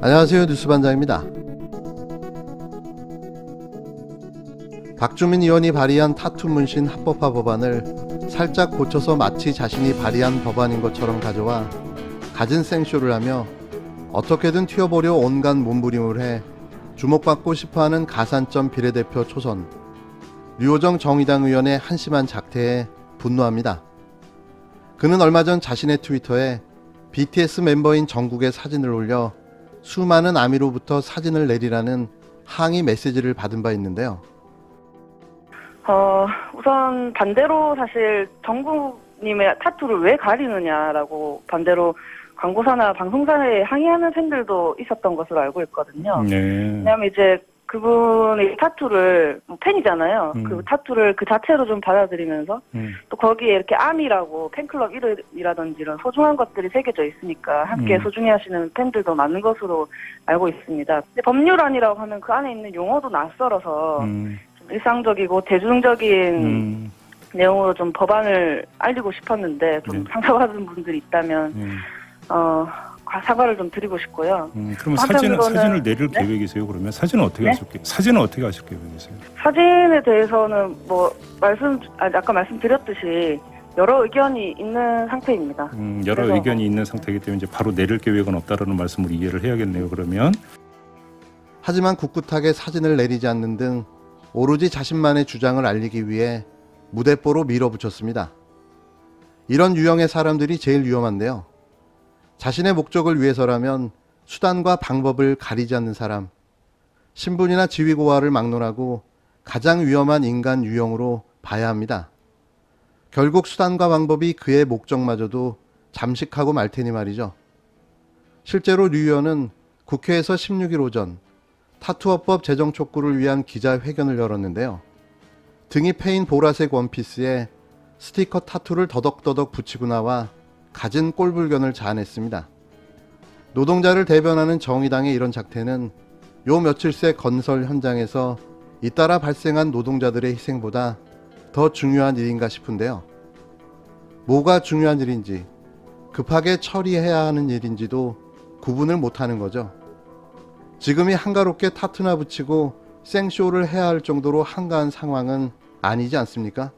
안녕하세요, 뉴스반장입니다. 박주민 의원이 발의한 타투 문신 합법화 법안을 살짝 고쳐서 마치 자신이 발의한 법안인 것처럼 가져와 갖은 생쇼를 하며 어떻게든 튀어보려 온갖 몸부림을 해 주목받고 싶어하는 가산점 비례대표 초선 류호정 정의당 의원의 한심한 작태에 분노합니다. 그는 얼마 전 자신의 트위터에 BTS 멤버인 정국의 사진을 올려 수많은 아미로부터 사진을 내리라는 항의 메시지를 받은 바 있는데요. 우선 반대로 사실 정국님의 타투를 왜 가리느냐라고 반대로 광고사나 방송사에 항의하는 팬들도 있었던 것으로 알고 있거든요. 네. 왜냐하면 이제 그분의 타투를 팬이잖아요. 그 타투를 그 자체로 좀 받아들이면서 또 거기에 이렇게 아미라고 팬클럽 이름이라든지 이런 소중한 것들이 새겨져 있으니까 함께 소중히 하시는 팬들도 많은 것으로 알고 있습니다. 근데 법률안이라고 하면 그 안에 있는 용어도 낯설어서 좀 일상적이고 대중적인 내용으로 좀 법안을 알리고 싶었는데 좀 상처받은 분들이 있다면 사과를 좀 드리고 싶고요. 그럼 사진을 내릴 계획이세요? 그러면 사진은 어떻게 하실 계획? 사진은 어떻게 하실 계획이세요? 사진에 대해서는 아까 말씀드렸듯이 여러 의견이 있는 상태입니다. 여러 의견이 있는 상태이기 때문에 이제 바로 내릴 계획은 없다라는 말씀으로 이해를 해야겠네요. 그러면. 하지만 꿋꿋하게 사진을 내리지 않는 등 오로지 자신만의 주장을 알리기 위해 무대뽀로 밀어붙였습니다. 이런 유형의 사람들이 제일 위험한데요. 자신의 목적을 위해서라면 수단과 방법을 가리지 않는 사람, 신분이나 지위 고하를 막론하고 가장 위험한 인간 유형으로 봐야 합니다. 결국 수단과 방법이 그의 목적마저도 잠식하고 말 테니 말이죠. 실제로 류 의원은 국회에서 16일 오전 타투어법 제정 촉구를 위한 기자회견을 열었는데요. 등이 패인 보라색 원피스에 스티커 타투를 더덕더덕 붙이고 나와 갖은 꼴불견을 자아냈습니다. 노동자를 대변하는 정의당의 이런 작태는 요 며칠 새 건설 현장에서 잇따라 발생한 노동자들의 희생보다 더 중요한 일인가 싶은데요. 뭐가 중요한 일인지, 급하게 처리해야 하는 일인지도 구분을 못하는 거죠. 지금이 한가롭게 타투나 붙이고 생쇼를 해야 할 정도로 한가한 상황은 아니지 않습니까?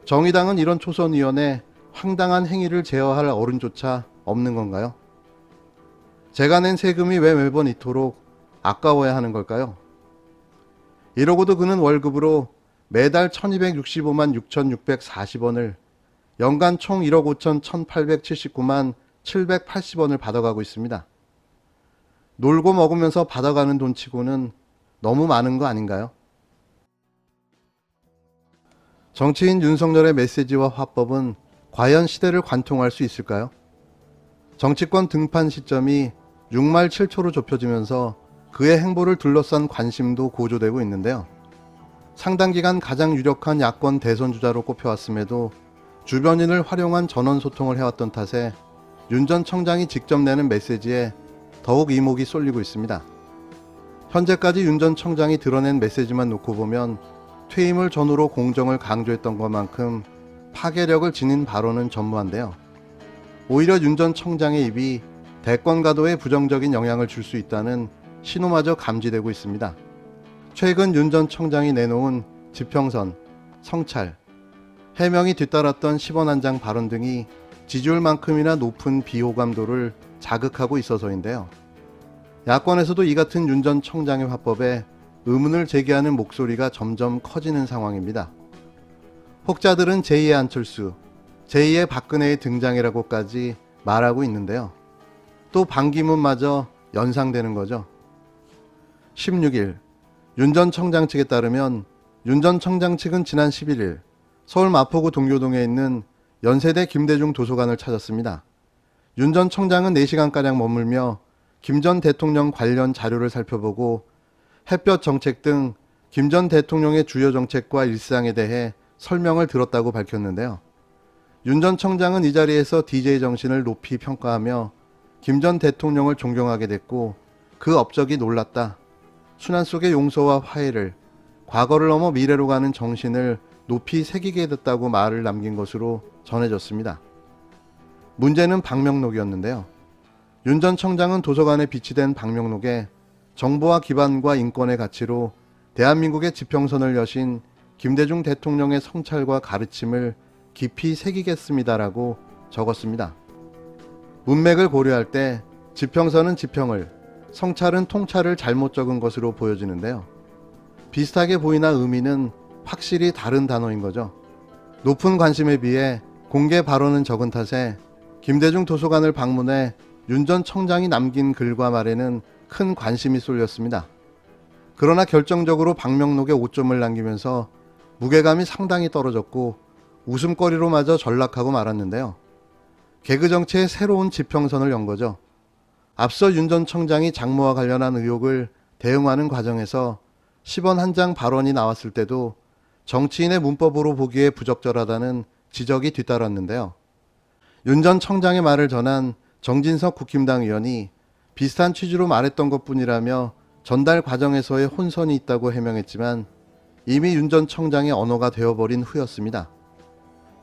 정의당은 이런 초선의원의 황당한 행위를 제어할 어른조차 없는 건가요? 제가 낸 세금이 왜 매번 이토록 아까워야 하는 걸까요? 이러고도 그는 월급으로 매달 1265만 6640원을 연간 총 1억 5천 1879만 780원을 받아가고 있습니다. 놀고 먹으면서 받아가는 돈치고는 너무 많은 거 아닌가요? 정치인 윤석열의 메시지와 화법은 과연 시대를 관통할 수 있을까요? 정치권 등판 시점이 6말 7초로 좁혀지면서 그의 행보를 둘러싼 관심도 고조되고 있는데요. 상당 기간 가장 유력한 야권 대선 주자로 꼽혀왔음에도 주변인을 활용한 전원소통을 해왔던 탓에 윤 전 청장이 직접 내는 메시지에 더욱 이목이 쏠리고 있습니다. 현재까지 윤 전 청장이 드러낸 메시지만 놓고 보면 퇴임을 전후로 공정을 강조했던 것만큼 파괴력을 지닌 발언은 전무한데요. 오히려 윤 전 청장의 입이 대권 가도에 부정적인 영향을 줄 수 있다는 신호마저 감지되고 있습니다. 최근 윤 전 청장이 내놓은 지평선, 성찰, 해명이 뒤따랐던 10원 한 장 발언 등이 지지율만큼이나 높은 비호감도를 자극하고 있어서인데요. 야권에서도 이 같은 윤 전 청장의 화법에 의문을 제기하는 목소리가 점점 커지는 상황입니다. 혹자들은 제2의 안철수, 제2의 박근혜의 등장이라고까지 말하고 있는데요. 또 반기문마저 연상되는 거죠. 16일 윤 전 청장 측에 따르면 윤 전 청장 측은 지난 11일 서울 마포구 동교동에 있는 연세대 김대중 도서관을 찾았습니다. 윤 전 청장은 4시간가량 머물며 김 전 대통령 관련 자료를 살펴보고 햇볕 정책 등 김 전 대통령의 주요 정책과 일상에 대해 설명을 들었다고 밝혔는데요. 윤 전 청장은 이 자리에서 DJ 정신을 높이 평가하며 김 전 대통령을 존경하게 됐고 그 업적이 놀랐다. 순환 속의 용서와 화해를, 과거를 넘어 미래로 가는 정신을 높이 새기게 됐다고 말을 남긴 것으로 전해졌습니다. 문제는 방명록이었는데요. 윤 전 청장은 도서관에 비치된 방명록에 정보와 기반과 인권의 가치로 대한민국의 지평선을 여신 김대중 대통령의 성찰과 가르침을 깊이 새기겠습니다라고 적었습니다. 문맥을 고려할 때 지평선은 지평을, 성찰은 통찰을 잘못 적은 것으로 보여지는데요. 비슷하게 보이나 의미는 확실히 다른 단어인 거죠. 높은 관심에 비해 공개 발언은 적은 탓에 김대중 도서관을 방문해 윤 전 청장이 남긴 글과 말에는 큰 관심이 쏠렸습니다. 그러나 결정적으로 방명록에 오점을 남기면서 무게감이 상당히 떨어졌고 웃음거리로마저 전락하고 말았는데요. 개그 정치의 새로운 지평선을 연 거죠. 앞서 윤 전 청장이 장모와 관련한 의혹을 대응하는 과정에서 10원 한 장 발언이 나왔을 때도 정치인의 문법으로 보기에 부적절하다는 지적이 뒤따랐는데요. 윤 전 청장의 말을 전한 정진석 국힘당 의원이 비슷한 취지로 말했던 것뿐이라며 전달 과정에서의 혼선이 있다고 해명했지만 이미 윤 전 청장의 언어가 되어버린 후였습니다.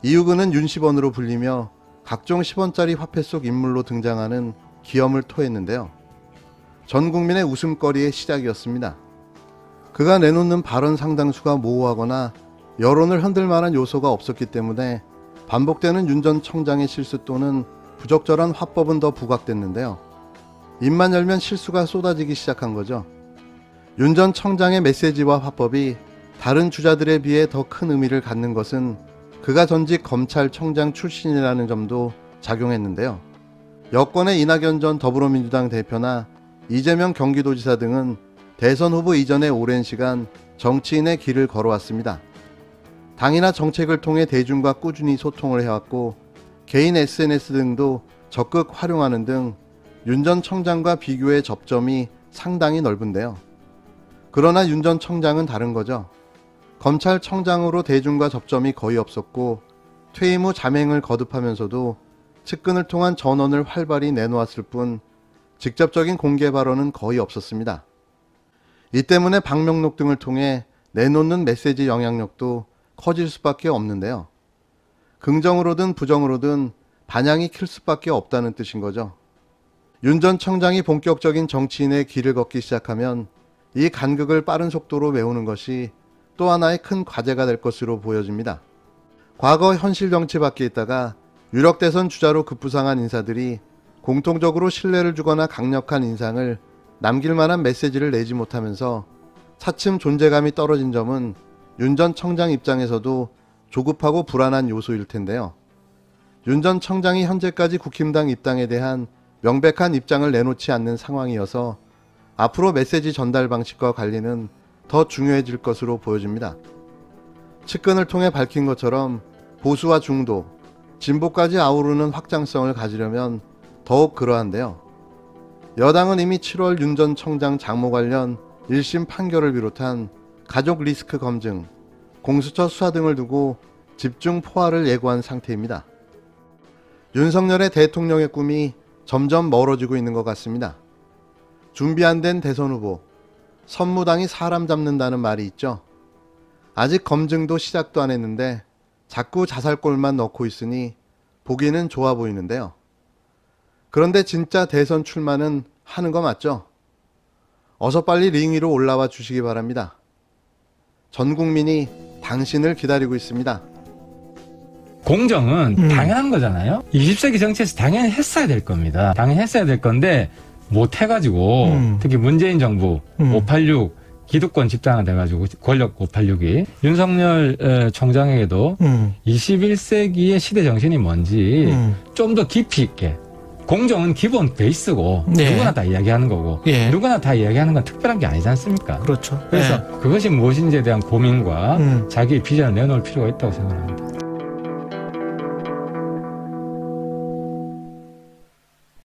이유근은 윤 10원으로 불리며 각종 10원짜리 화폐 속 인물로 등장하는 기염을 토했는데요. 전 국민의 웃음거리의 시작이었습니다. 그가 내놓는 발언 상당수가 모호하거나 여론을 흔들 만한 요소가 없었기 때문에 반복되는 윤 전 청장의 실수 또는 부적절한 화법은 더 부각됐는데요. 입만 열면 실수가 쏟아지기 시작한 거죠. 윤 전 청장의 메시지와 화법이 다른 주자들에 비해 더 큰 의미를 갖는 것은 그가 전직 검찰청장 출신이라는 점도 작용했는데요. 여권의 이낙연 전 더불어민주당 대표나 이재명 경기도지사 등은 대선 후보 이전에 오랜 시간 정치인의 길을 걸어왔습니다. 당이나 정책을 통해 대중과 꾸준히 소통을 해왔고 개인 SNS 등도 적극 활용하는 등 윤 전 청장과 비교해 접점이 상당히 넓은데요. 그러나 윤 전 청장은 다른 거죠. 검찰청장으로 대중과 접점이 거의 없었고 퇴임 후 잠행을 거듭하면서도 측근을 통한 전언을 활발히 내놓았을 뿐 직접적인 공개 발언은 거의 없었습니다. 이 때문에 방명록 등을 통해 내놓는 메시지 영향력도 커질 수밖에 없는데요. 긍정으로든 부정으로든 반향이 클 수밖에 없다는 뜻인 거죠. 윤 전 청장이 본격적인 정치인의 길을 걷기 시작하면 이 간극을 빠른 속도로 메우는 것이 또 하나의 큰 과제가 될 것으로 보여집니다. 과거 현실 정치 밖에 있다가 유력 대선 주자로 급부상한 인사들이 공통적으로 신뢰를 주거나 강력한 인상을 남길 만한 메시지를 내지 못하면서 차츰 존재감이 떨어진 점은 윤 전 청장 입장에서도 조급하고 불안한 요소일 텐데요. 윤 전 청장이 현재까지 국힘당 입당에 대한 명백한 입장을 내놓지 않는 상황이어서 앞으로 메시지 전달 방식과 관리는 더 중요해질 것으로 보여집니다. 측근을 통해 밝힌 것처럼 보수와 중도, 진보까지 아우르는 확장성을 가지려면 더욱 그러한데요. 여당은 이미 7월 윤 전 청장 장모 관련 1심 판결을 비롯한 가족 리스크 검증, 공수처 수사 등을 두고 집중 포화를 예고한 상태입니다. 윤석열의 대통령의 꿈이 점점 멀어지고 있는 것 같습니다. 준비 안 된 대선 후보, 선무당이 사람 잡는다는 말이 있죠. 아직 검증도 시작도 안 했는데 자꾸 자살골만 넣고 있으니 보기는 좋아 보이는데요. 그런데 진짜 대선 출마는 하는 거 맞죠? 어서 빨리 링 위로 올라와 주시기 바랍니다. 전 국민이 당신을 기다리고 있습니다. 공정은 당연한 거잖아요. 20세기 정치에서 당연히 했어야 될 겁니다. 당연히 했어야 될 건데 못 해가지고 특히 문재인 정부 586 기득권 집단화 돼가지고 권력 586이 윤석열 총장에게도 21세기의 시대 정신이 뭔지 좀 더 깊이 있게 공정은 기본 베이스고 네. 누구나 다 이야기하는 거고 예. 누구나 다 이야기하는 건 특별한 게 아니지 않습니까? 그렇죠. 그래서 예. 그것이 무엇인지에 대한 고민과 자기의 비전을 내놓을 필요가 있다고 생각합니다.